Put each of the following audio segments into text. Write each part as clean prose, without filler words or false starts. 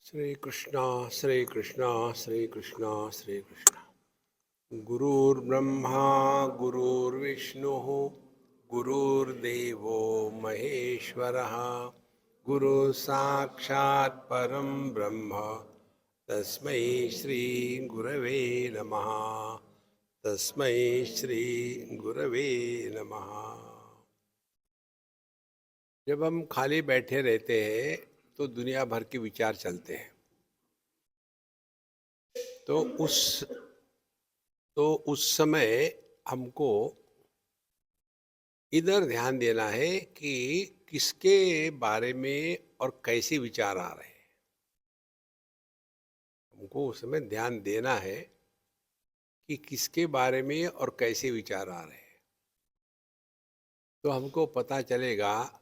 श्री कृष्णा श्री कृष्णा श्री कृष्णा श्री कृष्णा। गुरुर्ब्रह्मा गुरुर्विष्णुः गुरुर्देवो महेश्वरः गुरु साक्षात् परम ब्रह्म तस्मै श्री गुरवे नमः। तस्मै श्री गुरवे नमः। जब हम खाली बैठे रहते हैं तो दुनिया भर के विचार चलते हैं। तो उस समय हमको इधर ध्यान देना है कि किसके बारे में और कैसे विचार आ रहे हैं। हमको उस समय ध्यान देना है कि किसके बारे में और कैसे विचार आ रहे हैं। तो हमको पता चलेगा,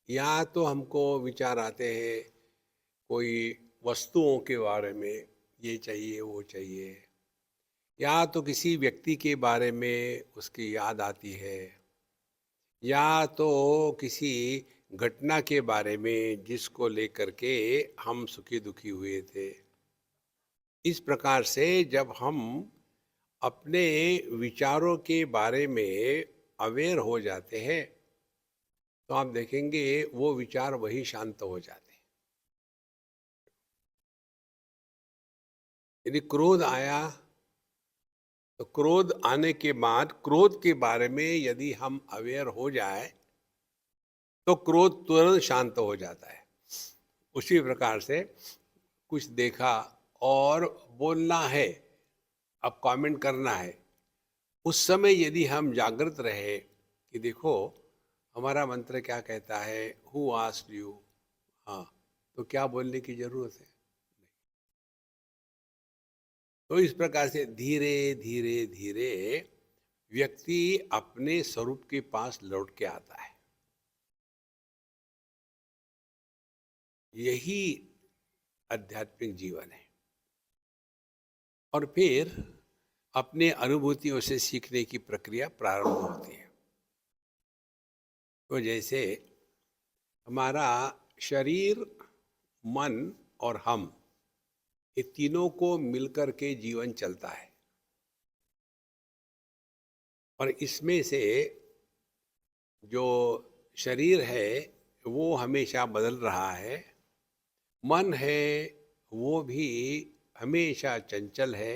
या तो हमको विचार आते हैं कोई वस्तुओं के बारे में, ये चाहिए वो चाहिए, या तो किसी व्यक्ति के बारे में उसकी याद आती है, या तो किसी घटना के बारे में जिसको लेकर के हम सुखी दुखी हुए थे। इस प्रकार से जब हम अपने विचारों के बारे में अवेयर हो जाते हैं तो आप देखेंगे वो विचार वही शांत हो जाते हैं। यदि क्रोध आया तो क्रोध आने के बाद क्रोध के बारे में यदि हम अवेयर हो जाए तो क्रोध तुरंत शांत हो जाता है। उसी प्रकार से कुछ देखा और बोलना है, अब कमेंट करना है, उस समय यदि हम जागृत रहे कि देखो हमारा मंत्र क्या कहता है, हु आस्क्ड यू, हाँ, तो क्या बोलने की जरूरत है। तो इस प्रकार से धीरे धीरे धीरे व्यक्ति अपने स्वरूप के पास लौट के आता है। यही आध्यात्मिक जीवन है। और फिर अपने अनुभूतियों से सीखने की प्रक्रिया प्रारंभ होती है। तो जैसे हमारा शरीर, मन और हम, ये तीनों को मिलकर के जीवन चलता है। और इसमें से जो शरीर है वो हमेशा बदल रहा है, मन है वो भी हमेशा चंचल है,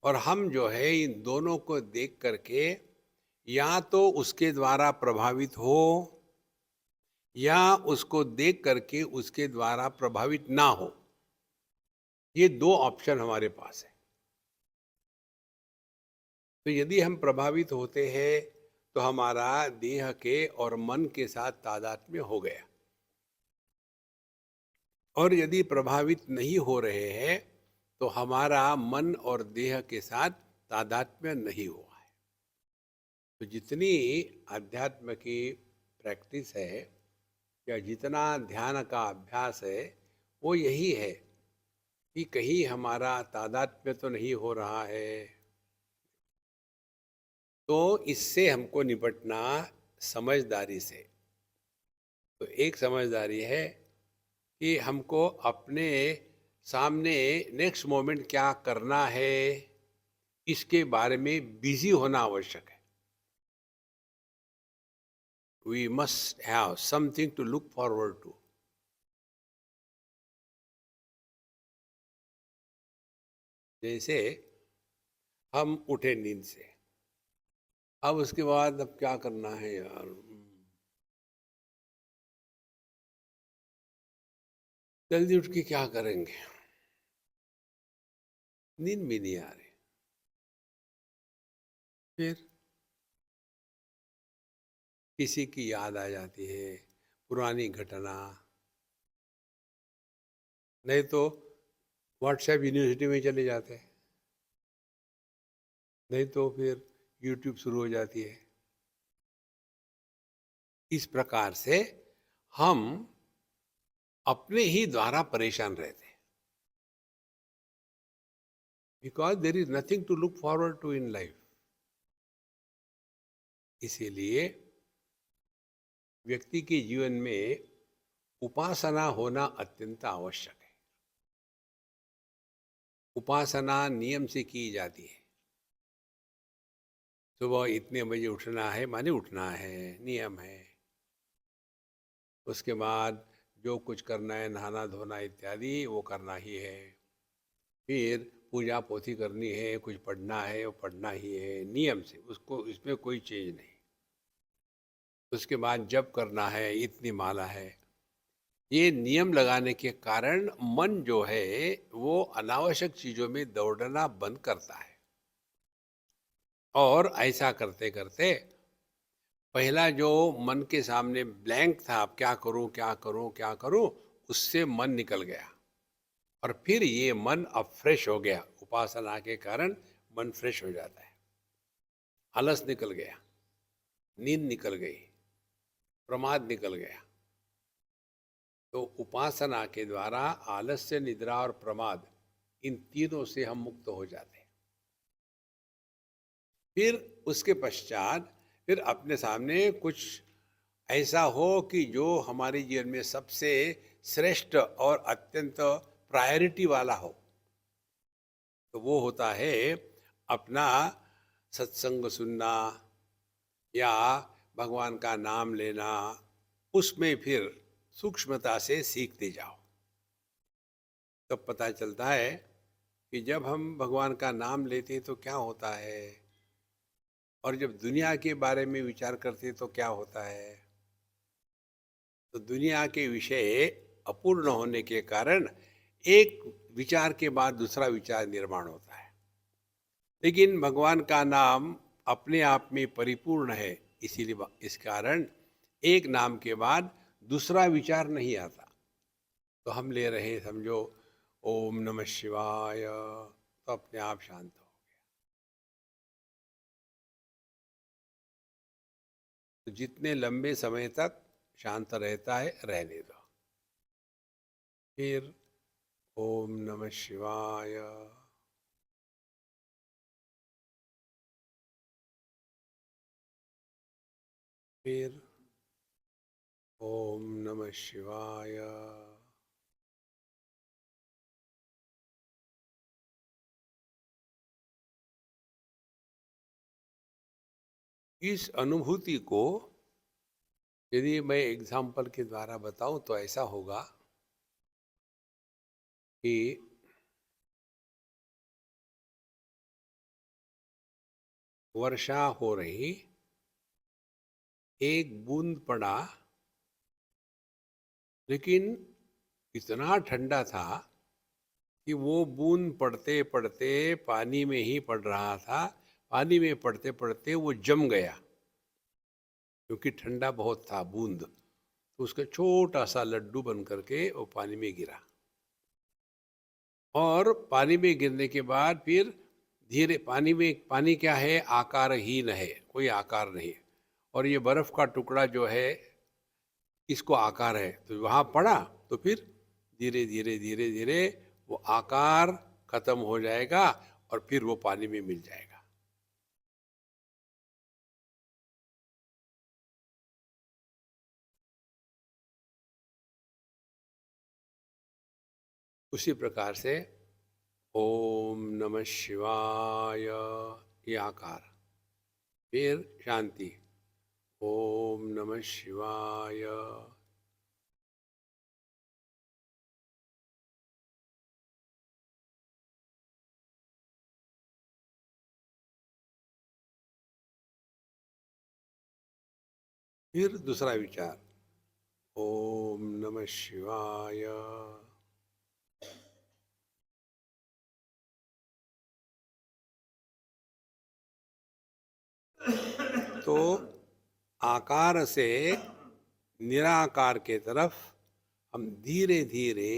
और हम जो है इन दोनों को देख करके या तो उसके द्वारा प्रभावित हो या उसको देख करके उसके द्वारा प्रभावित ना हो। ये दो ऑप्शन हमारे पास है। तो यदि हम प्रभावित होते हैं तो हमारा देह के और मन के साथ तादात्म्य हो गया, और यदि प्रभावित नहीं हो रहे हैं तो हमारा मन और देह के साथ तादात्म्य नहीं हुआ है। तो जितनी अध्यात्म की प्रैक्टिस है या जितना ध्यान का अभ्यास है वो यही है कि कहीं हमारा तादात्म्य तो नहीं हो रहा है। तो इससे हमको निपटना समझदारी से। तो एक समझदारी है कि हमको अपने सामने नेक्स्ट मोमेंट क्या करना है इसके बारे में बिजी होना आवश्यक है। We must have something to look forward to. जैसे हम उठे नींद से, अब उसके बाद अब क्या करना है यार, जल्दी उठ के क्या करेंगे, नींद भी नहीं आ रही। फिर किसी की याद आ जाती है, पुरानी घटना, नहीं तो व्हाट्सएप यूनिवर्सिटी में चले जाते हैं, नहीं तो फिर यूट्यूब शुरू हो जाती है। इस प्रकार से हम अपने ही द्वारा परेशान रहते हैं, because there is nothing to look forward to in life. इसीलिए व्यक्ति के जीवन में उपासना होना अत्यंत आवश्यक है। उपासना नियम से की जाती है। सुबह इतने बजे उठना है, माने उठना है, नियम है। उसके बाद जो कुछ करना है, नहाना धोना इत्यादि, वो करना ही है। फिर पूजा पोथी करनी है, कुछ पढ़ना है, वो पढ़ना ही है नियम से, उसको इसमें कोई चीज नहीं। उसके बाद जप करना है, इतनी माला है। ये नियम लगाने के कारण मन जो है वो अनावश्यक चीजों में दौड़ना बंद करता है। और ऐसा करते करते पहला जो मन के सामने ब्लैंक था, अब क्या करूं क्या करूं क्या करूं, उससे मन निकल गया। और फिर ये मन अब फ्रेश हो गया। उपासना के कारण मन फ्रेश हो जाता है। आलस निकल गया, नींद निकल गई, प्रमाद निकल गया। तो उपासना के द्वारा आलस्य, निद्रा और प्रमाद, इन तीनों से हम मुक्त हो जाते हैं। फिर उसके पश्चात फिर अपने सामने कुछ ऐसा हो कि जो हमारे जीवन में सबसे श्रेष्ठ और अत्यंत प्रायोरिटी वाला हो। तो वो होता है अपना सत्संग सुनना या भगवान का नाम लेना। उसमें फिर सूक्ष्मता से सीखते जाओ। तब पता चलता है कि जब हम भगवान का नाम लेते हैं तो क्या होता है, और जब दुनिया के बारे में विचार करते हैं तो क्या होता है। तो दुनिया के विषय अपूर्ण होने के कारण एक विचार के बाद दूसरा विचार निर्माण होता है। लेकिन भगवान का नाम अपने आप में परिपूर्ण है, इसीलिए इस कारण एक नाम के बाद दूसरा विचार नहीं आता। तो हम ले रहे हैं, समझो ओम नमः शिवाय, तो अपने आप शांत हो। तो जितने लंबे समय तक शांत रहता है रहने दो। फिर ओम नमः शिवाय, फिर ओम नमः शिवाय, इस अनुभूति को यदि मैं एग्जाम्पल के द्वारा बताऊं तो ऐसा होगा कि वर्षा हो रही, एक बूंद पड़ा, लेकिन इतना ठंडा था कि वो बूंद पड़ते पड़ते पानी में ही पड़ रहा था। पानी में पड़ते पड़ते वो जम गया, क्योंकि ठंडा बहुत था बूंद। तो उसका छोटा सा लड्डू बन करके वो पानी में गिरा। और पानी में गिरने के बाद फिर धीरे, पानी में, पानी क्या है, आकारहीन है, कोई आकार नहीं। और ये बर्फ का टुकड़ा जो है इसको आकार है, तो वहाँ पड़ा तो फिर धीरे धीरे धीरे धीरे वो आकार खत्म हो जाएगा और फिर वो पानी में मिल जाएगा। उसी प्रकार से ओम नमः शिवाय, ये आकार, फिर शांति, ओम नमः शिवाय, फिर दूसरा विचार, ओम नमः शिवाय, तो आकार से निराकार के तरफ हम धीरे धीरे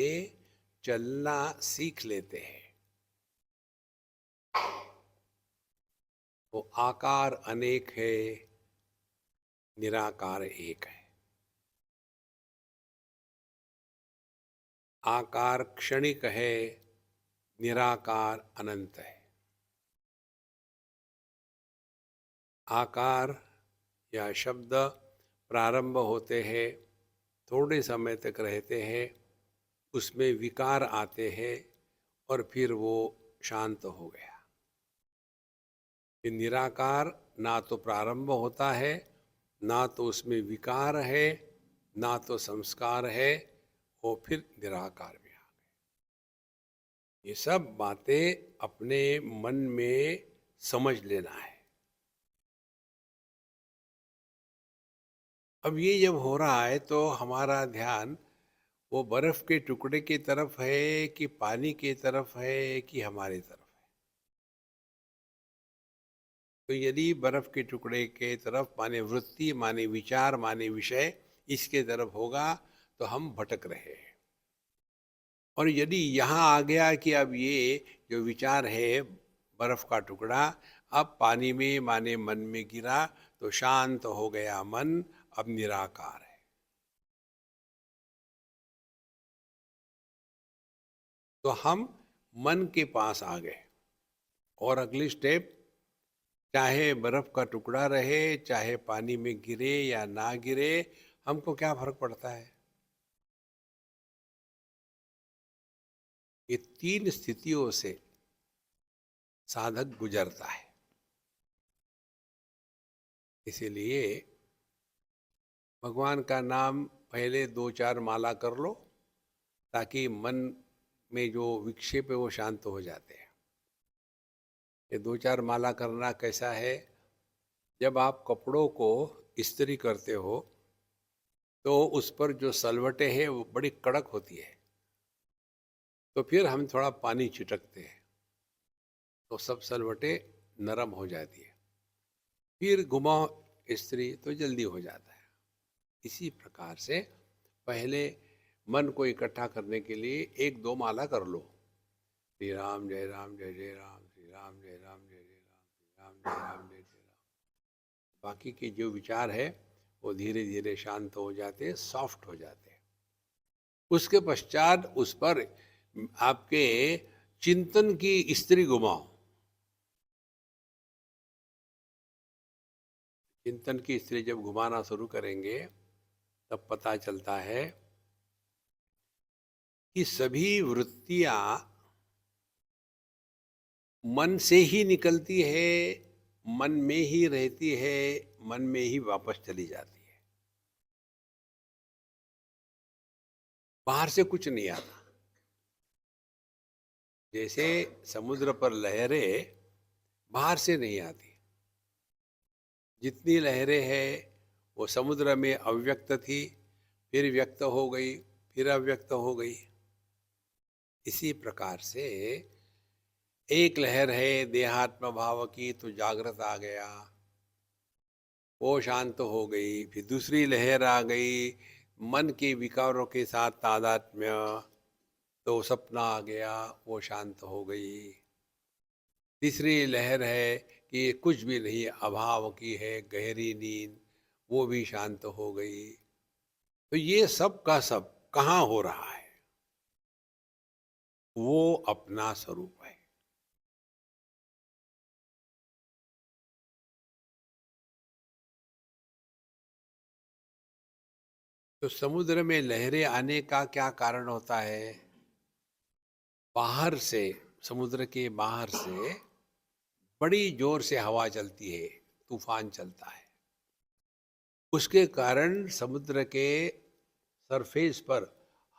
चलना सीख लेते हैं। वो आकार अनेक है, निराकार एक है। आकार क्षणिक है, निराकार अनंत है। आकार या शब्द प्रारंभ होते हैं, थोड़े समय तक रहते हैं, उसमें विकार आते हैं और फिर वो शांत हो गया। ये निराकार ना तो प्रारंभ होता है, ना तो उसमें विकार है, ना तो संस्कार है, वो फिर निराकार में आ गए। ये सब बातें अपने मन में समझ लेना है। अब ये जब हो रहा है तो हमारा ध्यान वो बर्फ के टुकड़े की तरफ है कि पानी की तरफ है कि हमारी तरफ है। तो यदि बर्फ के टुकड़े के तरफ माने वृत्ति, माने विचार, माने विषय इसके तरफ होगा तो हम भटक रहे हैं। और यदि यहाँ आ गया कि अब ये जो विचार है बर्फ का टुकड़ा अब पानी में माने मन में गिरा तो शांत हो गया मन, अब निराकार है। तो हम मन के पास आ गए। और अगली स्टेप, चाहे बर्फ का टुकड़ा रहे, चाहे पानी में गिरे या ना गिरे, हमको क्या फर्क पड़ता है? ये तीन स्थितियों से साधक गुजरता है। इसीलिए भगवान का नाम पहले 2-4 माला कर लो ताकि मन में जो विक्षेप है वो शांत हो जाते हैं। ये 2-4 माला करना कैसा है? जब आप कपड़ों को इस्त्री करते हो तो उस पर जो सलवटें हैं वो बड़ी कड़क होती है, तो फिर हम थोड़ा पानी छिटकते हैं तो सब सलवटें नरम हो जाती है, फिर घुमाओ इस्त्री तो जल्दी हो जाता है। इसी प्रकार से पहले मन को इकट्ठा करने के लिए 1-2 माला कर लो। श्री राम जय राम जय जय राम, श्री राम जय राम जय जय राम, श्री राम जय राम जय जय राम। बाकी के जो विचार है वो धीरे धीरे शांत हो जाते हैं, सॉफ्ट हो जाते हैं। उसके पश्चात उस पर आपके चिंतन की इस्त्री घुमाओ। चिंतन की इस्त्री जब घुमाना शुरू करेंगे तब पता चलता है कि सभी वृत्तियां मन से ही निकलती है, मन में ही रहती है, मन में ही वापस चली जाती है, बाहर से कुछ नहीं आता। जैसे समुद्र पर लहरें बाहर से नहीं आती, जितनी लहरें हैं वो समुद्र में अव्यक्त थी, फिर व्यक्त हो गई, फिर अव्यक्त हो गई। इसी प्रकार से एक लहर है देहात्म भाव की तो जागृत आ गया, वो शांत हो गई। फिर दूसरी लहर आ गई मन के विकारों के साथ तादात्म्य, तो सपना आ गया, वो शांत हो गई। तीसरी लहर है कि कुछ भी नहीं, अभाव की है गहरी नींद, वो भी शांत हो गई। तो ये सब का सब कहाँ हो रहा है? वो अपना स्वरूप है। तो समुद्र में लहरें आने का क्या कारण होता है? बाहर से, समुद्र के बाहर से बड़ी जोर से हवा चलती है, तूफान चलता है। उसके कारण समुद्र के सरफेस पर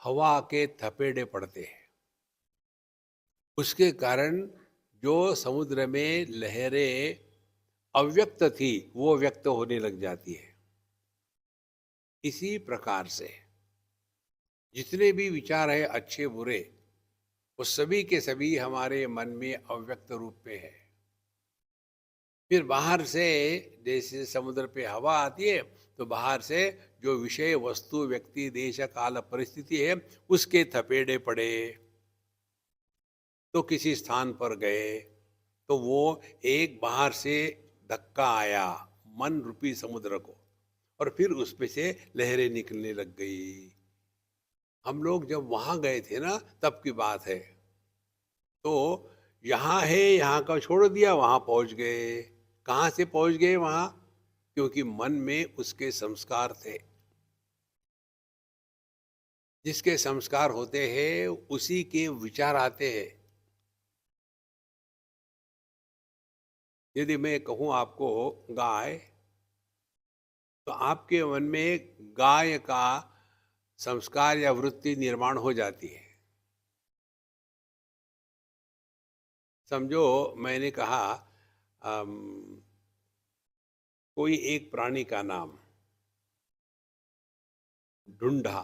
हवा के थपेड़े पड़ते हैं। उसके कारण जो समुद्र में लहरें अव्यक्त थी वो व्यक्त होने लग जाती है। इसी प्रकार से जितने भी विचार है अच्छे बुरे, वो सभी के सभी हमारे मन में अव्यक्त रूप में है। फिर बाहर से जैसे समुद्र पे हवा आती है तो बाहर से जो विषय वस्तु व्यक्ति देश काल परिस्थिति है उसके थपेड़े पड़े, तो किसी स्थान पर गए तो वो एक बाहर से धक्का आया मन रूपी समुद्र को, और फिर उसमें से लहरें निकलने लग गई। हम लोग जब वहां गए थे ना तब की बात है, तो यहाँ है यहाँ का छोड़ दिया, वहां पहुंच गए। कहाँ से पहुंच गए वहां? क्योंकि मन में उसके संस्कार थे। जिसके संस्कार होते हैं उसी के विचार आते हैं। यदि मैं कहूँ आपको गाय, तो आपके मन में गाय का संस्कार या वृत्ति निर्माण हो जाती है। समझो मैंने कहा अम, कोई एक प्राणी का नाम ढूंढा।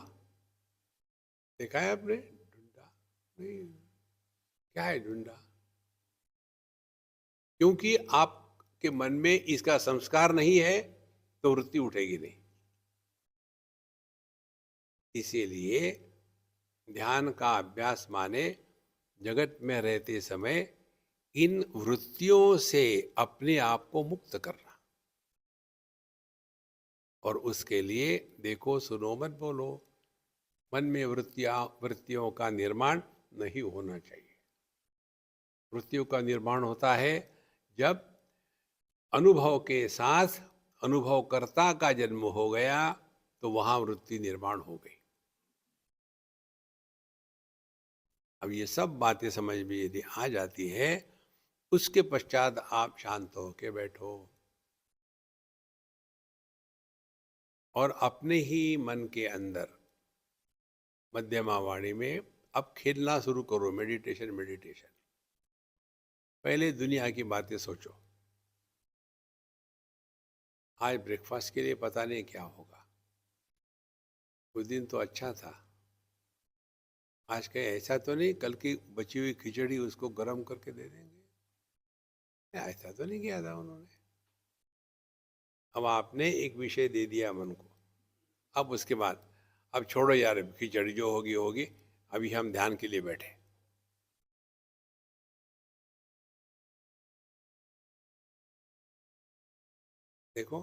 देखा है आपने ढूंढा? नहीं। क्या है ढूंढा? क्योंकि आपके मन में इसका संस्कार नहीं है तो वृत्ति उठेगी नहीं। इसीलिए ध्यान का अभ्यास माने जगत में रहते समय इन वृत्तियों से अपने आप को मुक्त करना। और उसके लिए देखो सुनो मत बोलो, मन में वृत्तियों का निर्माण नहीं होना चाहिए। वृत्तियों का निर्माण होता है जब अनुभव के साथ अनुभवकर्ता का जन्म हो गया, तो वहां वृत्ति निर्माण हो गई। अब ये सब बातें समझ में यदि आ जाती है, उसके पश्चात आप शांत होके बैठो और अपने ही मन के अंदर मध्यमा वाणी में अब खेलना शुरू करो। Meditation meditation. पहले दुनिया की बातें सोचो। आज ब्रेकफास्ट के लिए पता नहीं क्या होगा। उस दिन तो अच्छा था। आज कहीं ऐसा तो नहीं कल की बची हुई खिचड़ी उसको गर्म करके दे देंगे? ऐसा तो नहीं किया था उन्होंने। अब आपने एक विषय दे दिया मन को। अब उसके बाद अब छोड़ो यार, खिचड़ी जो होगी होगी, अभी हम ध्यान के लिए बैठे। देखो,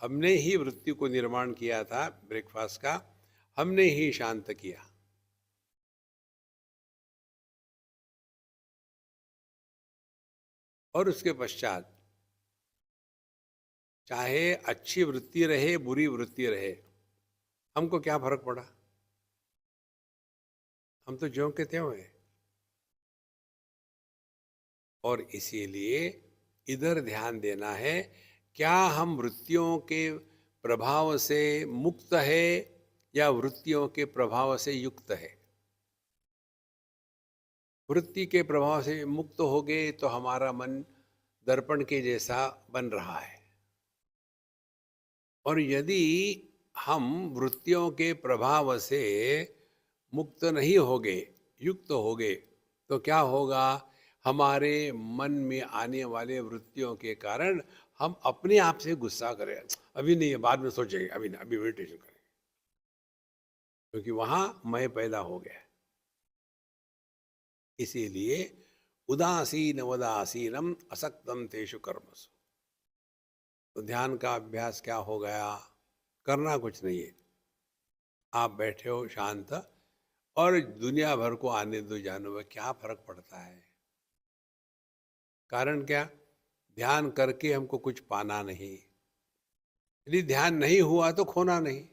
हमने ही वृत्ति को निर्माण किया था ब्रेकफास्ट का, हमने ही शांत किया। और उसके पश्चात चाहे अच्छी वृत्ति रहे बुरी वृत्ति रहे, हमको क्या फर्क पड़ा? हम तो ज्यों के त्यों हैं। और इसीलिए इधर ध्यान देना है, क्या हम वृत्तियों के प्रभाव से मुक्त है या वृत्तियों के प्रभाव से युक्त है? वृत्ति के प्रभाव से मुक्त हो गए तो हमारा मन दर्पण के जैसा बन रहा है। और यदि हम वृत्तियों के प्रभाव से मुक्त नहीं हो गए, युक्त हो गए, तो क्या होगा? हमारे मन में आने वाले वृत्तियों के कारण हम अपने आप से गुस्सा करें, अभी नहीं, बाद में सोचेंगे, अभी नहीं, अभी मेडिटेशन करेंगे। क्योंकि वहां मैं पैदा हो गया। इसीलिए उदासीन वदासीनम असक्तम तेषु कर्मसु। तो ध्यान का अभ्यास क्या हो गया? करना कुछ नहीं है। आप बैठे हो शांत, और दुनिया भर को आने दो, जानो में क्या फर्क पड़ता है? कारण क्या? ध्यान करके हमको कुछ पाना नहीं। यदि ध्यान नहीं हुआ तो खोना नहीं।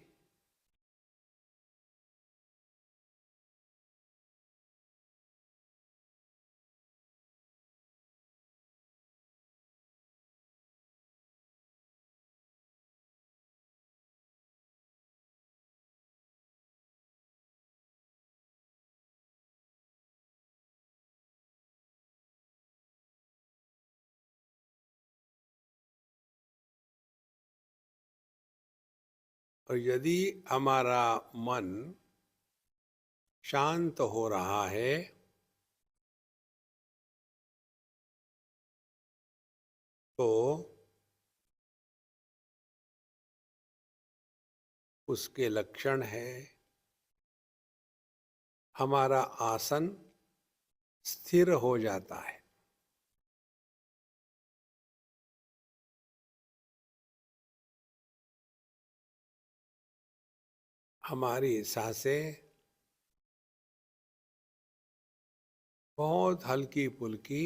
और यदि हमारा मन शांत हो रहा है, तो उसके लक्षण है हमारा आसन स्थिर हो जाता है, हमारी सांसें बहुत हल्की फुल्की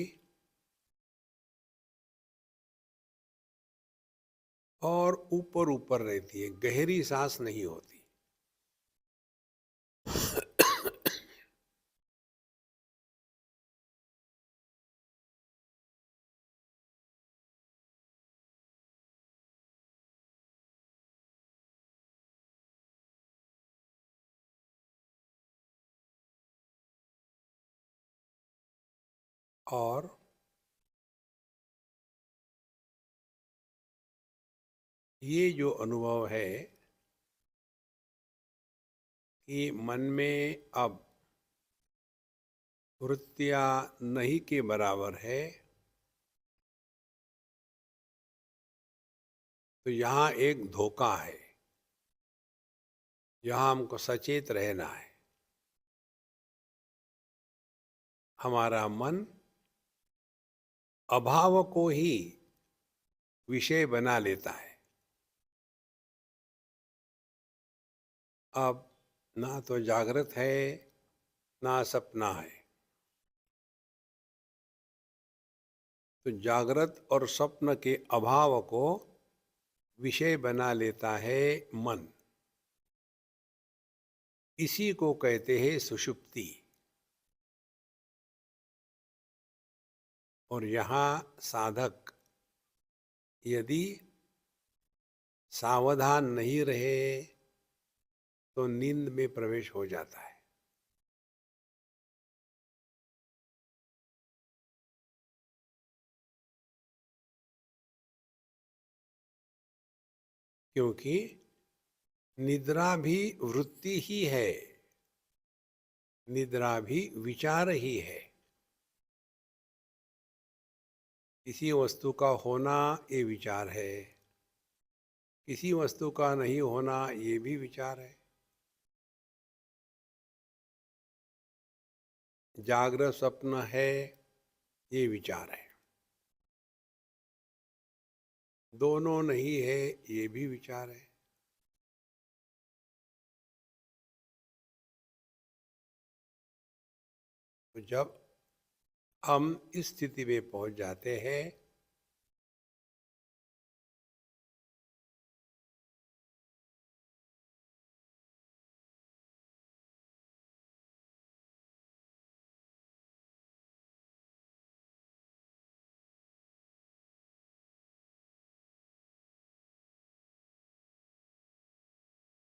और ऊपर ऊपर रहती है, गहरी सांस नहीं होती। और ये जो अनुभव है कि मन में अब वृत्तियां नहीं के बराबर है, तो यहाँ एक धोखा है। यहाँ हमको सचेत रहना है। हमारा मन अभाव को ही विषय बना लेता है। अब ना तो जागृत है ना सपना है। तो जागृत और स्वप्न के अभाव को विषय बना लेता है मन। इसी को कहते हैं सुषुप्ति। और यहाँ साधक यदि सावधान नहीं रहे तो नींद में प्रवेश हो जाता है। क्योंकि निद्रा भी वृत्ति ही है, निद्रा भी विचार ही है। किसी वस्तु का होना ये विचार है, किसी वस्तु का नहीं होना ये भी विचार है। जागृत स्वप्न है ये विचार है, दोनों नहीं है ये भी विचार है। तो जब हम इस स्थिति में पहुंच जाते हैं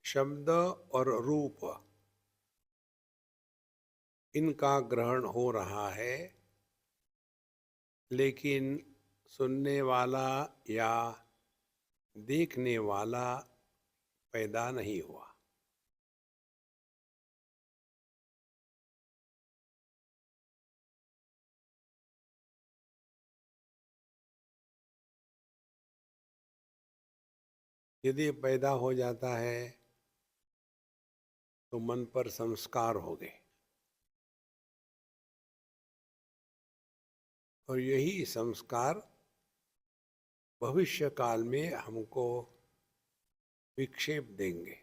शब्द और रूप इनका ग्रहण हो रहा है, लेकिन सुनने वाला या देखने वाला पैदा नहीं हुआ। यदि पैदा हो जाता है तो मन पर संस्कार हो गए, और यही संस्कार भविष्य काल में हमको विक्षेप देंगे।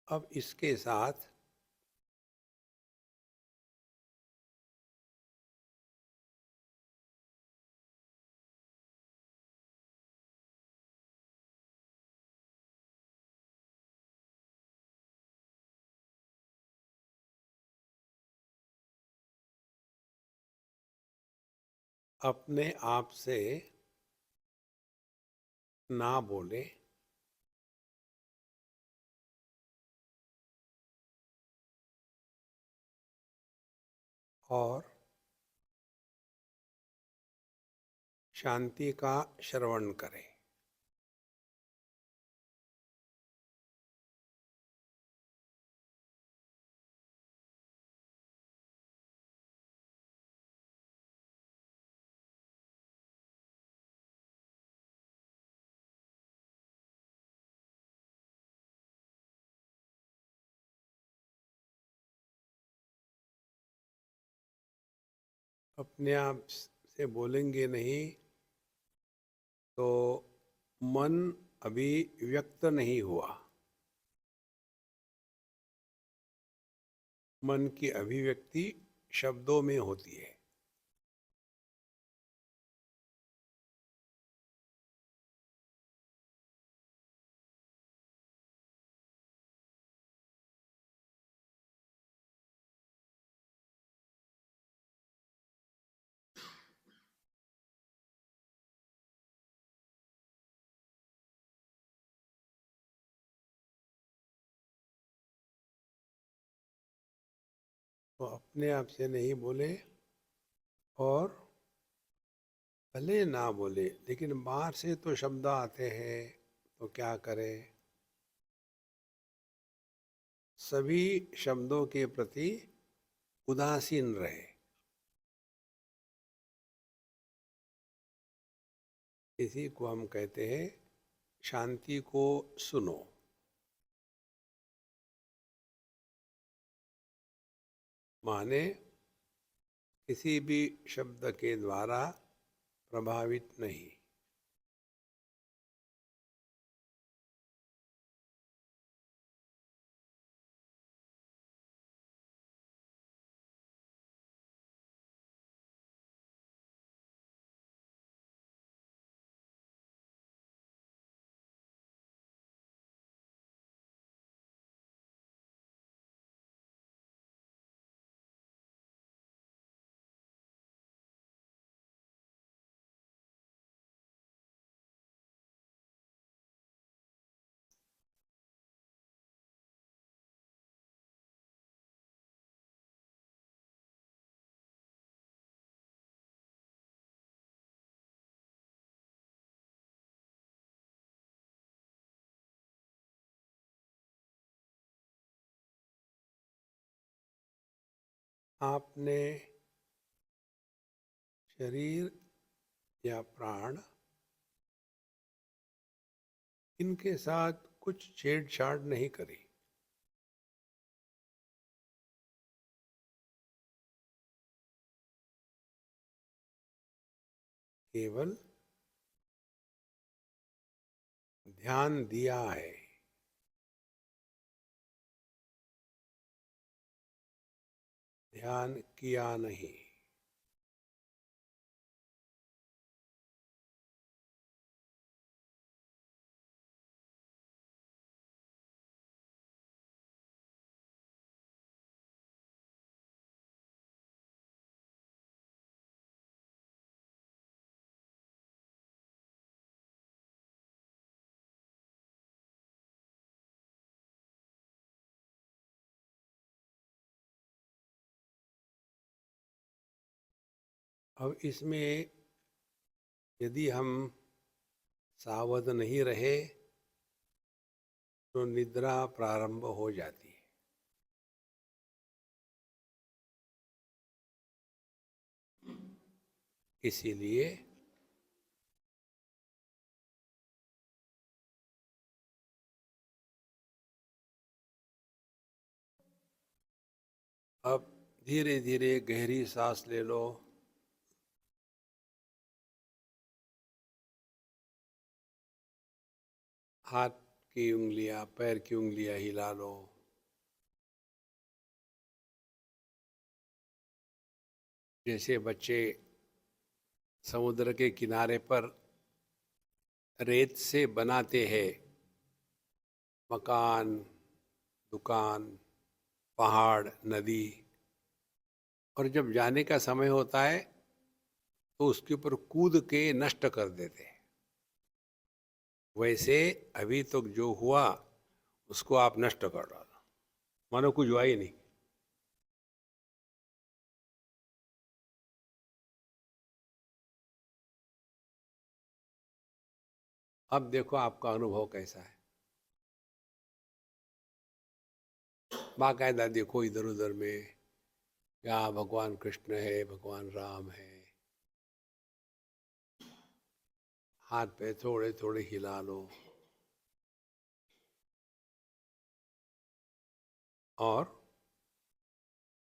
अब इसके साथ अपने आप से ना बोले, और शांति का श्रवण करें। अपने आप से बोलेंगे नहीं, तो मन अभी व्यक्त नहीं हुआ। मन की अभिव्यक्ति शब्दों में होती है। तो अपने आप से नहीं बोले और भले ना बोले, लेकिन बाहर से तो शब्द आते हैं, तो क्या करें? सभी शब्दों के प्रति उदासीन रहे। इसी को हम कहते हैं शांति को सुनो। माने किसी भी शब्द के द्वारा प्रभावित नहीं। आपने शरीर या प्राण इनके साथ कुछ छेड़छाड़ नहीं करी। केवल ध्यान दिया है। ध्यान किया नहीं। अब इसमें यदि हम सावध नहीं रहे तो निद्रा प्रारंभ हो जाती है। इसीलिए अब धीरे धीरे गहरी सांस ले लो। हाथ की उंगलियां, पैर की उंगलियां हिला लो। जैसे बच्चे समुद्र के किनारे पर रेत से बनाते हैं मकान, दुकान, पहाड़, नदी, और जब जाने का समय होता है तो उसके ऊपर कूद के नष्ट कर देते हैं। वैसे अभी तक तो जो हुआ उसको आप नष्ट कर डालो, मानो कुछ हुआ ही नहीं। अब देखो आपका अनुभव कैसा है। बाकायदा देखो इधर उधर में, क्या भगवान कृष्ण है, भगवान राम है। हाथ पे थोड़े थोड़े हिला लो और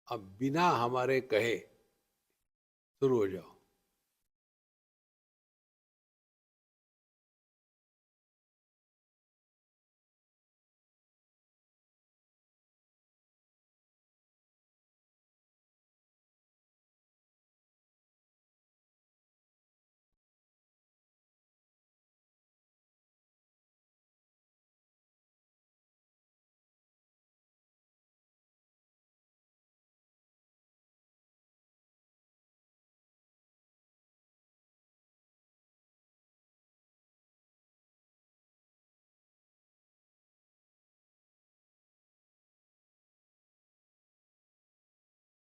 अब बिना हमारे कहे शुरू हो जाओ।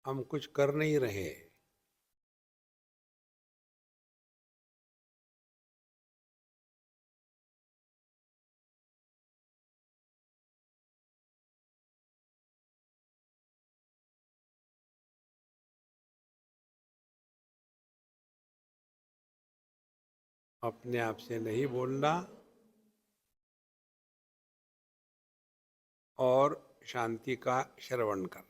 हम कुछ कर नहीं रहे। अपने आप से नहीं बोलना और शांति का श्रवण करना।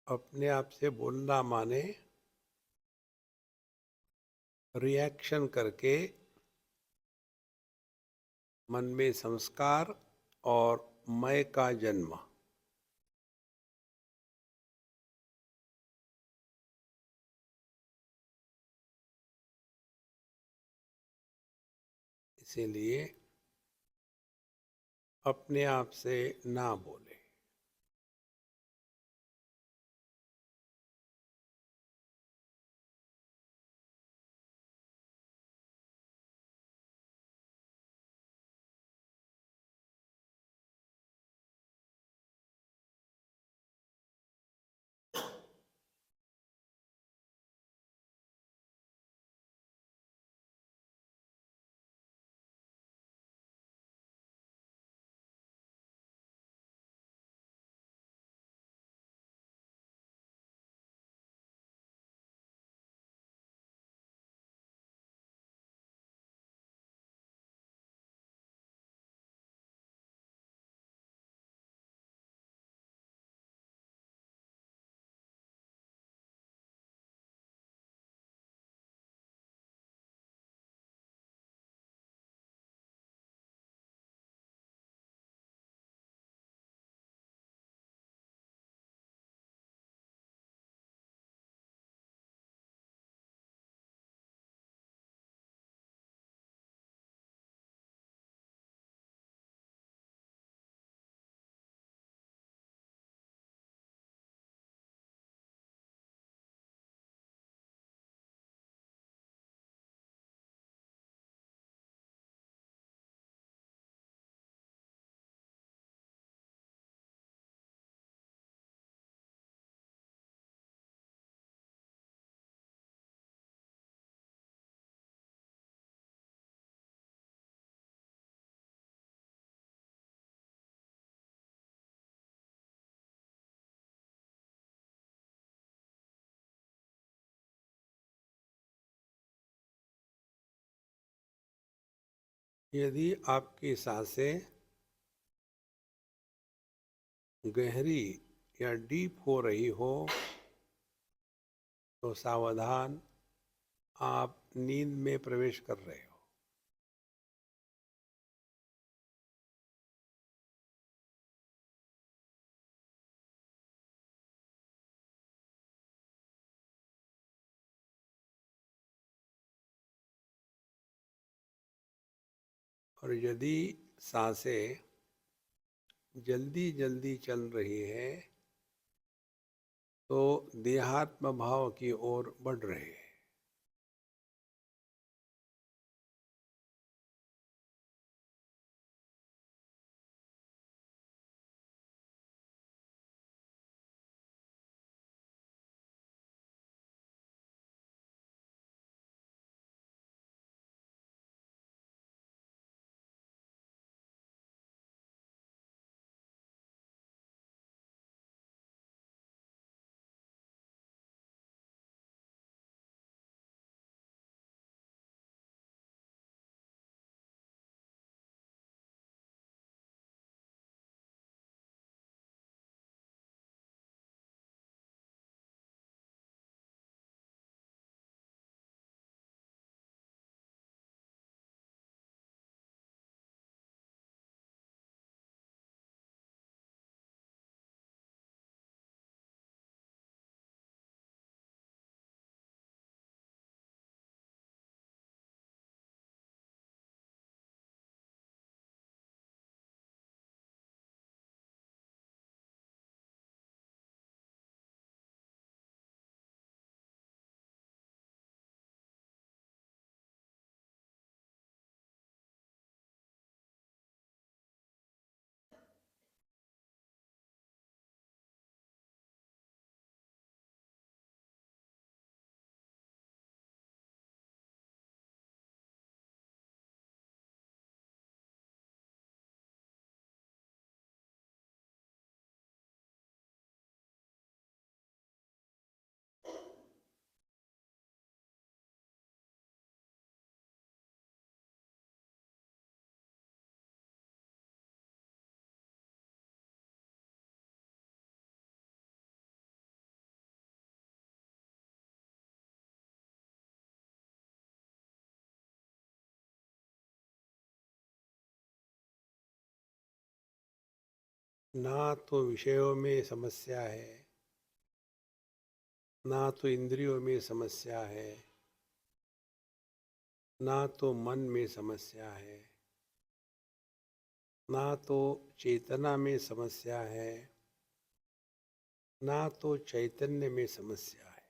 अपने आप से बोलना माने रिएक्शन करके मन में संस्कार और मैं का जन्म। इसीलिए अपने आप से ना बोले। यदि आपकी सांसें गहरी या डीप हो रही हो तो सावधान, आप नींद में प्रवेश कर रहे हो। और यदि सांसें जल्दी जल्दी चल रही है तो देहात्म भाव की ओर बढ़ रहे हैं। ना तो विषयों में समस्या है, ना तो इंद्रियों में समस्या है, ना तो मन में समस्या है, ना तो चेतना में समस्या है, ना तो चैतन्य में समस्या है।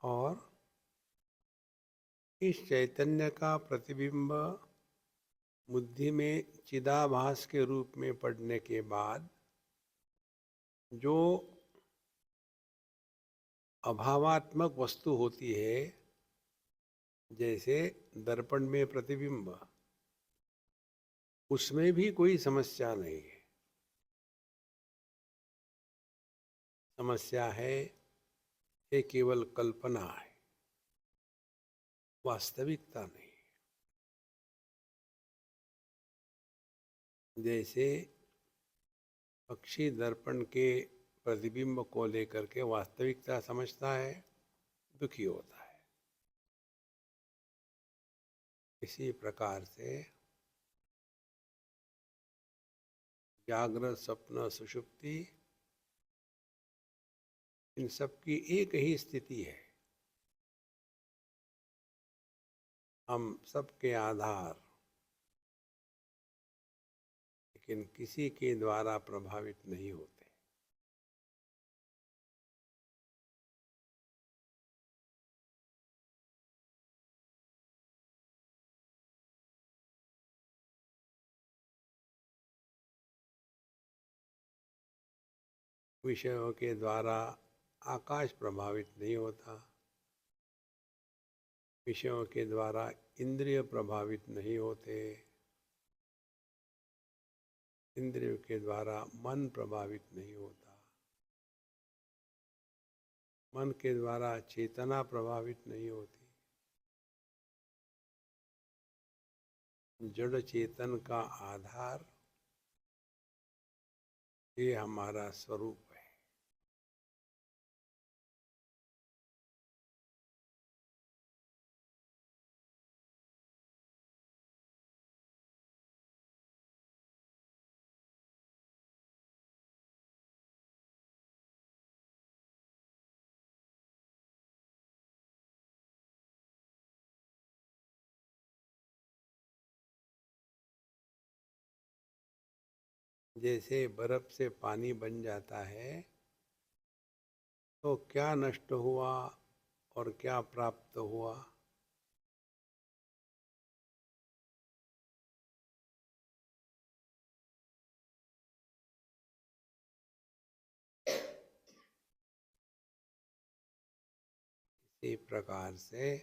और इस चैतन्य का प्रतिबिंब बुद्धि में चिदाभास के रूप में पड़ने के बाद जो अभावात्मक वस्तु होती है, जैसे दर्पण में प्रतिबिंब, उसमें भी कोई समस्या नहीं है। समस्या है ये केवल कल्पना है, वास्तविकता नहीं। जैसे पक्षी दर्पण के प्रतिबिंब को लेकर के वास्तविकता समझता है, दुखी होता है। इसी प्रकार से जागृत, स्वप्न, सुषुप्ति, इन सब की एक ही स्थिति है। हम सबके आधार, लेकिन किसी के द्वारा प्रभावित नहीं होते। विषयों के द्वारा आकाश प्रभावित नहीं होता, विषयों के द्वारा इंद्रिय प्रभावित नहीं होते, इंद्रियों के द्वारा मन प्रभावित नहीं होता, मन के द्वारा चेतना प्रभावित नहीं होती। जड़ चेतन का आधार ये हमारा स्वरूप है। जैसे बर्फ से पानी बन जाता है तो क्या नष्ट हुआ और क्या प्राप्त हुआ? इसी प्रकार से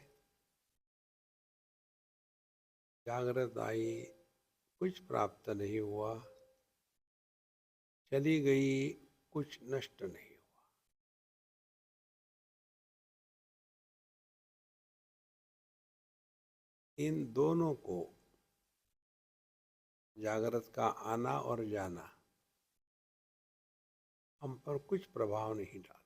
जागृत आई, कुछ प्राप्त नहीं हुआ, चली गई, कुछ नष्ट नहीं हुआ। इन दोनों को, जागृत का आना और जाना, हम पर कुछ प्रभाव नहीं डालता।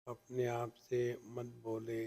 अपने आप से मत बोले,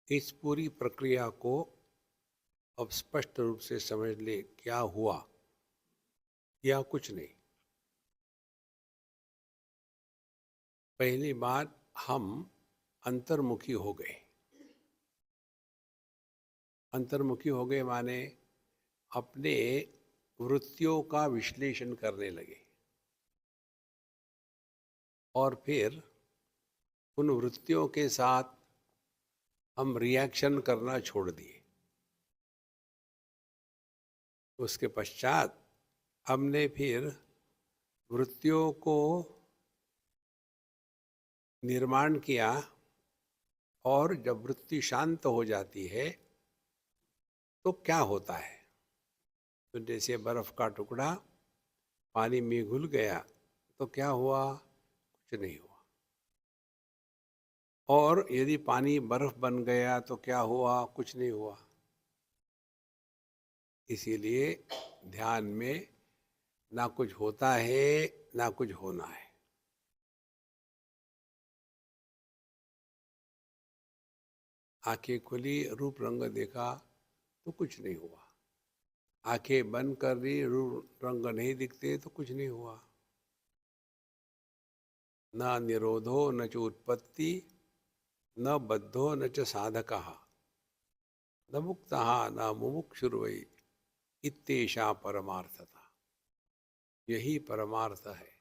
इस पूरी प्रक्रिया को अब स्पष्ट रूप से समझ ले, क्या हुआ या कुछ नहीं। पहली बात, हम अंतर्मुखी हो गए। अंतर्मुखी हो गए माने अपने वृत्तियों का विश्लेषण करने लगे और फिर उन वृत्तियों के साथ हम रिएक्शन करना छोड़ दिए। उसके पश्चात हमने फिर वृत्तियों को निर्माण किया और जब वृत्ति शांत हो जाती है तो क्या होता है? तो जैसे बर्फ का टुकड़ा पानी में घुल गया तो क्या हुआ? कुछ नहीं हुआ। और यदि पानी बर्फ बन गया तो क्या हुआ? कुछ नहीं हुआ। इसीलिए ध्यान में ना कुछ होता है ना कुछ होना है। आंखें खुली, रूप रंग देखा तो कुछ नहीं हुआ। आंखें बंद कर दी, रूप रंग नहीं दिखते तो कुछ नहीं हुआ। न निरोधो न च उत्पत्ति, न बद्धो न च साधकः, न मुक्तः न मुमुक्षुर्वै, इत्येषा परमार्थता। यही परमार्थ है,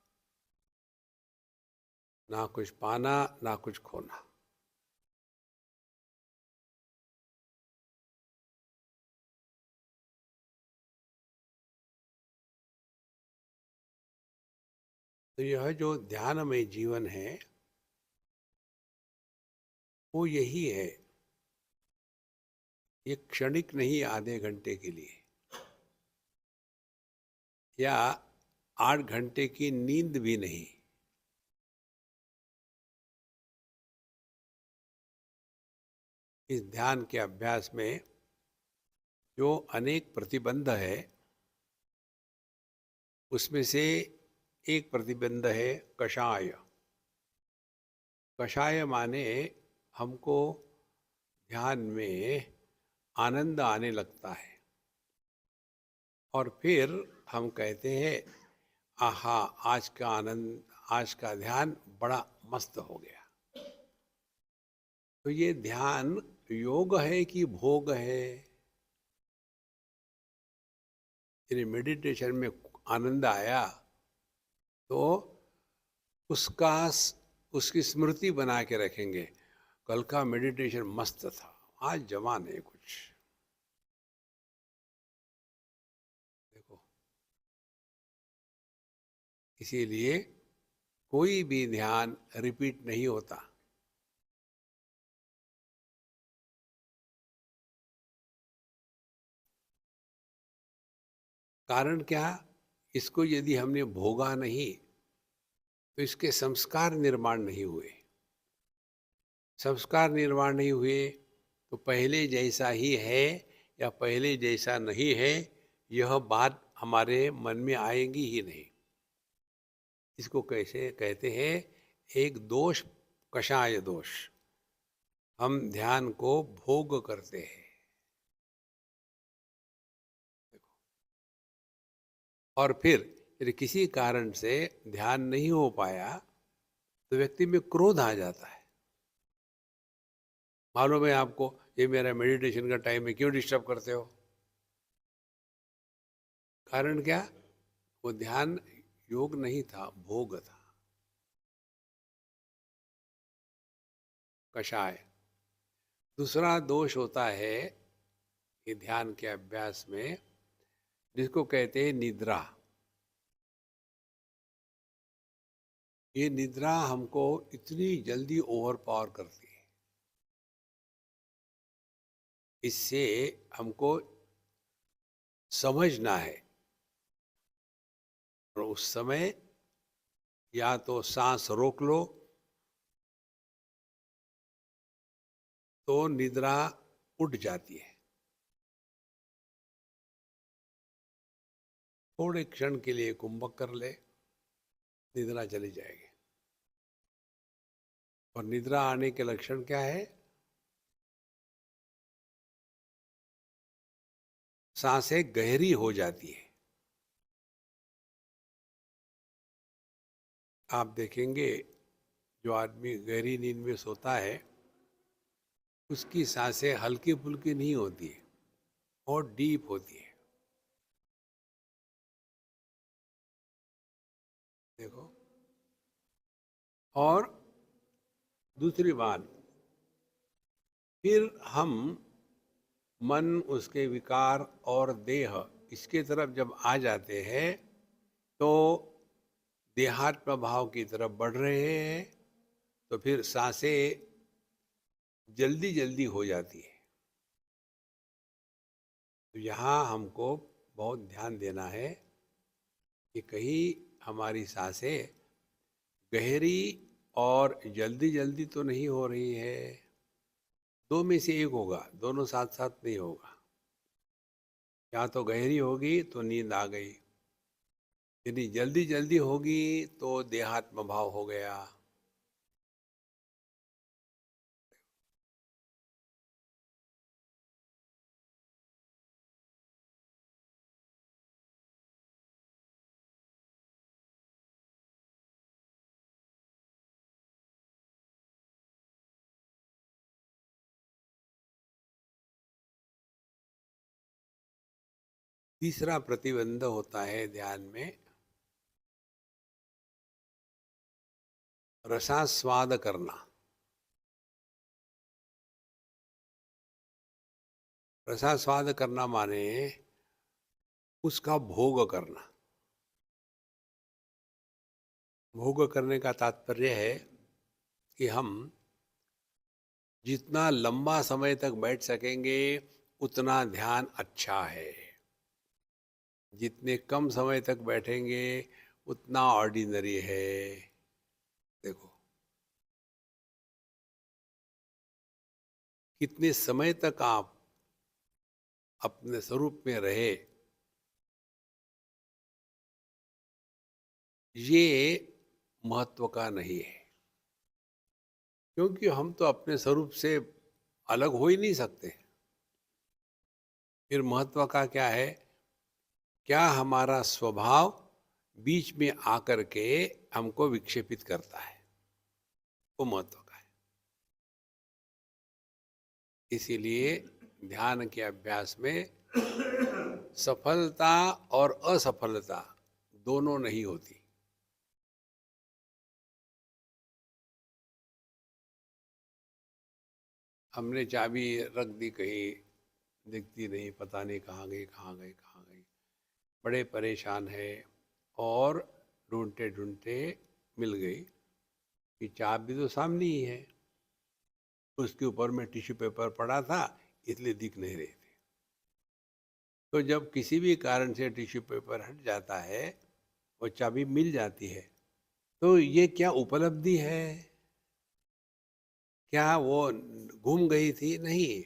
ना कुछ पाना ना कुछ खोना। तो यह जो ध्यानमय जीवन है वो यही है। ये क्षणिक नहीं, आधे घंटे के लिए या 8 घंटे की नींद भी नहीं। इस ध्यान के अभ्यास में जो अनेक प्रतिबंध है उसमें से एक प्रतिबंध है कषाय। कषाय माने हमको ध्यान में आनंद आने लगता है और फिर हम कहते हैं आहा, आज का आनंद, आज का ध्यान बड़ा मस्त हो गया। तो ये ध्यान योग है कि भोग है? यदि मेडिटेशन में आनंद आया तो उसका उसकी स्मृति बना के रखेंगे, कल का मेडिटेशन मस्त था, आज जमा नहीं कुछ। देखो, इसीलिए कोई भी ध्यान रिपीट नहीं होता। कारण क्या? इसको यदि हमने भोगा नहीं तो इसके संस्कार निर्माण नहीं हुए। संस्कार निर्माण नहीं हुए तो पहले जैसा ही है या पहले जैसा नहीं है, यह बात हमारे मन में आएगी ही नहीं। इसको कैसे कहते हैं? एक दोष, कषाय दोष। हम ध्यान को भोग करते हैं। और फिर यदि किसी कारण से ध्यान नहीं हो पाया तो व्यक्ति में क्रोध आ जाता है। मालूम है आपको, ये मेरा मेडिटेशन का टाइम है, क्यों डिस्टर्ब करते हो? कारण क्या? वो ध्यान योग नहीं था, भोग था, कषाय। दूसरा दोष होता है कि ध्यान के अभ्यास में, जिसको कहते हैं निद्रा। ये निद्रा हमको इतनी जल्दी ओवर पावर करती है। इससे हमको समझना है और उस समय या तो सांस रोक लो तो निद्रा उठ जाती है। थोड़े क्षण के लिए कुंभक कर ले, निद्रा चली जाएगी। और निद्रा आने के लक्षण क्या है? सांसें गहरी हो जाती है। आप देखेंगे जो आदमी गहरी नींद में सोता है उसकी सांसें हल्की फुल्की नहीं होती है, बहुत डीप होती है। देखो। और दूसरी बात, फिर हम मन, उसके विकार और देह, इसके तरफ जब आ जाते हैं तो देहात्म भाव की तरफ बढ़ रहे हैं, तो फिर सांसें जल्दी जल्दी हो जाती है। तो यहाँ हमको बहुत ध्यान देना है कि कहीं हमारी सांसें गहरी और जल्दी जल्दी तो नहीं हो रही है। दो में से एक होगा, दोनों साथ साथ नहीं होगा। या तो गहरी होगी तो नींद आ गई, यदि जल्दी जल्दी होगी तो देहात्म भाव हो गया। तीसरा प्रतिबंध होता है ध्यान में, रसास्वाद करना। रसास्वाद करना माने उसका भोग करना। भोग करने का तात्पर्य है कि हम जितना लंबा समय तक बैठ सकेंगे उतना ध्यान अच्छा है, जितने कम समय तक बैठेंगे उतना ऑर्डिनरी है। देखो, कितने समय तक आप अपने स्वरूप में रहे, ये महत्व का नहीं है, क्योंकि हम तो अपने स्वरूप से अलग हो ही नहीं सकते। फिर महत्व का क्या है? क्या हमारा स्वभाव बीच में आकर के हमको विक्षेपित करता है, वो महत्व का है। इसीलिए ध्यान के अभ्यास में सफलता और असफलता दोनों नहीं होती। हमने चाबी रख दी कहीं, दिखती नहीं, पता नहीं कहाँ गई कहाँ गई कहाँ गई, बड़े परेशान है, और ढूंढते ढूंढते मिल गई कि चाबी तो सामने ही है, उसके ऊपर में टिश्यू पेपर पड़ा था इसलिए दिख नहीं रही थी। तो जब किसी भी कारण से टिश्यू पेपर हट जाता है और चाबी मिल जाती है, तो ये क्या उपलब्धि है? क्या वो गुम गई थी? नहीं।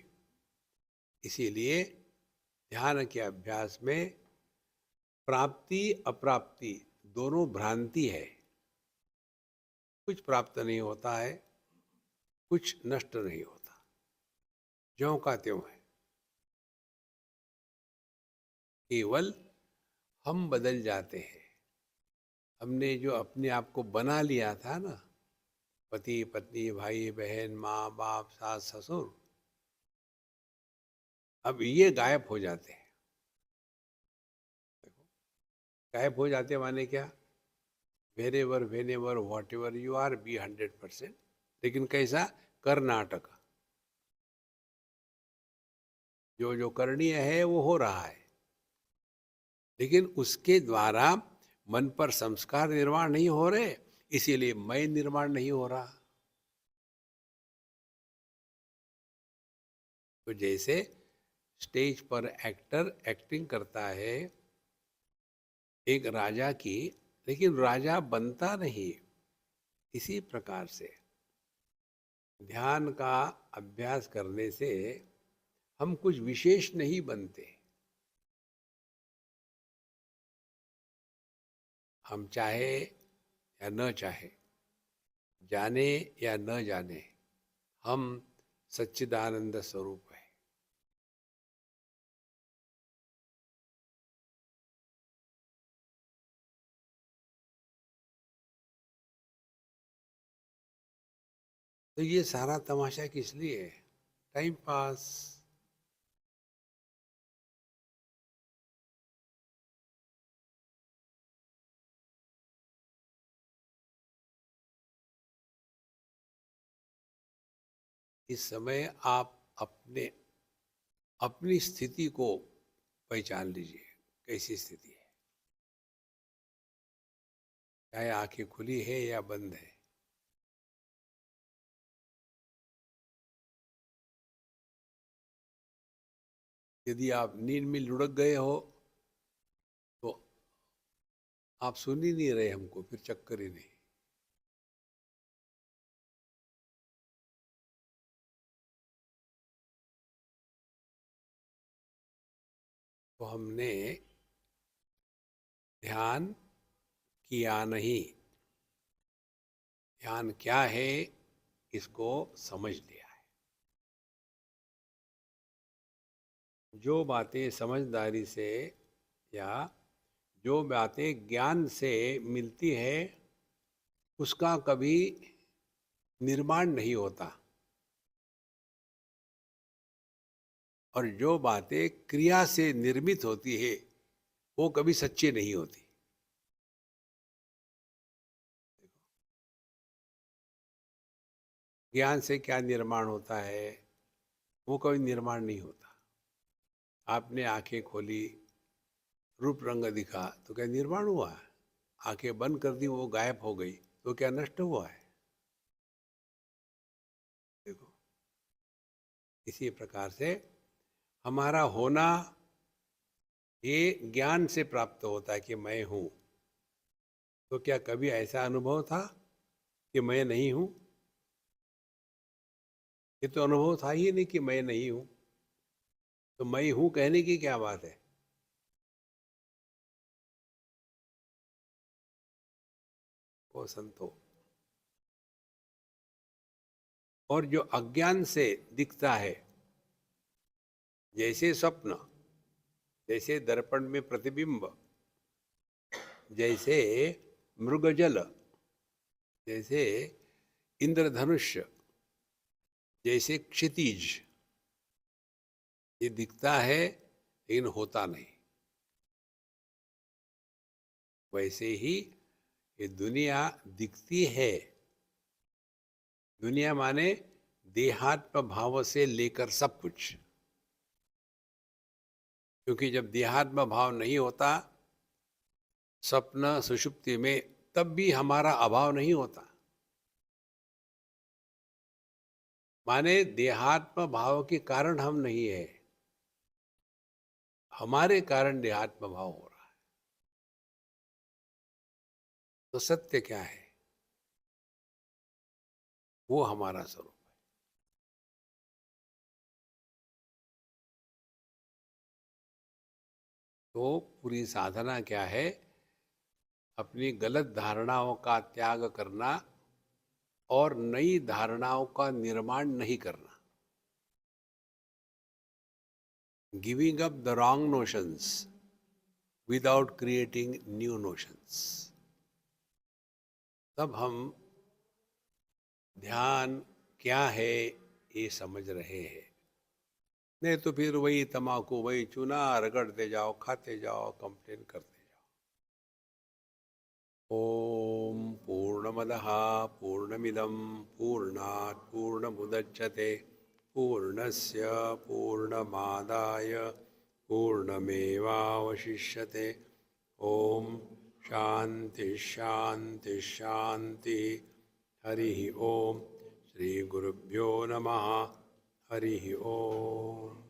इसीलिए ध्यान के अभ्यास में प्राप्ति अप्राप्ति दोनों भ्रांति है। कुछ प्राप्त नहीं होता है, कुछ नष्ट नहीं होता, ज्यों का त्यों है। केवल हम बदल जाते हैं। हमने जो अपने आप को बना लिया था ना, पति पत्नी भाई बहन माँ बाप सास ससुर, अब ये गायब हो जाते हैं। गायब हो जाते माने क्या? Wherever whenever whatever you are, be 100%। लेकिन कैसा? कर्नाटक, जो जो करणीय है वो हो रहा है, लेकिन उसके द्वारा मन पर संस्कार निर्माण नहीं हो रहे, इसीलिए मैं निर्माण नहीं हो रहा। तो जैसे स्टेज पर एक्टर एक्टिंग करता है एक राजा की, लेकिन राजा बनता नहीं, इसी प्रकार से ध्यान का अभ्यास करने से हम कुछ विशेष नहीं बनते। हम चाहे या न चाहे, जाने या न जाने, हम सच्चिदानंद स्वरूप है। तो ये सारा तमाशा किस लिए है? Time pass. इस समय आप अपने अपनी स्थिति को पहचान लीजिए, कैसी स्थिति है, चाहे आंखें खुली है या बंद है। यदि आप नींद में लुढ़क गए हो तो आप सुन ही नहीं रहे हमको, फिर चक्कर ही नहीं। तो हमने ध्यान किया नहीं, ध्यान क्या है इसको समझ लिया है। जो बातें समझदारी से या जो बातें ज्ञान से मिलती है उसका कभी निर्माण नहीं होता, और जो बातें क्रिया से निर्मित होती है वो कभी सच्ची नहीं होती। ज्ञान से क्या निर्माण होता है? वो कभी निर्माण नहीं होता। आपने आंखें खोली, रूप रंग दिखा तो क्या निर्माण हुआ? आंखें बंद कर दी, वो गायब हो गई तो क्या नष्ट हुआ है? देखो, इसी प्रकार से हमारा होना ये ज्ञान से प्राप्त होता है कि मैं हूं। तो क्या कभी ऐसा अनुभव था कि मैं नहीं हूं? ये तो अनुभव था ही नहीं कि मैं नहीं हूं। तो मैं हूं कहने की क्या बात है? वो संतो। और जो अज्ञान से दिखता है, जैसे स्वप्न, जैसे दर्पण में प्रतिबिंब, जैसे मृगजल, जैसे इंद्रधनुष, जैसे क्षितिज, ये दिखता है लेकिन होता नहीं, वैसे ही ये दुनिया दिखती है। दुनिया माने देहात्म भाव से लेकर सब कुछ। क्योंकि जब देहात्म भाव नहीं होता स्वप्न सुषुप्ति में, तब भी हमारा अभाव नहीं होता। माने देहात्म भाव के कारण हम नहीं है, हमारे कारण देहात्म भाव हो रहा है। तो सत्य क्या है? वो हमारा स्वरूप है। तो पूरी साधना क्या है? अपनी गलत धारणाओं का त्याग करना और नई धारणाओं का निर्माण नहीं करना। Giving up the wrong notions without creating new notions. तब हम ध्यान क्या है ये समझ रहे हैं। नहीं तो फिर वही तम्बाकू, वही चूना रगड़ते जाओ, खाते जाओ, कंप्लेन करते जाओ। ओम पूर्णमदः पूर्णमिदं पूर्णात् पूर्णमुदच्यते पूर्णस्य पूर्णमादाय पूर्णमेवावशिष्यते। ओम शांति शांति शांति। हरि ओम। श्री गुरुभ्यो नमः। हरि ओम।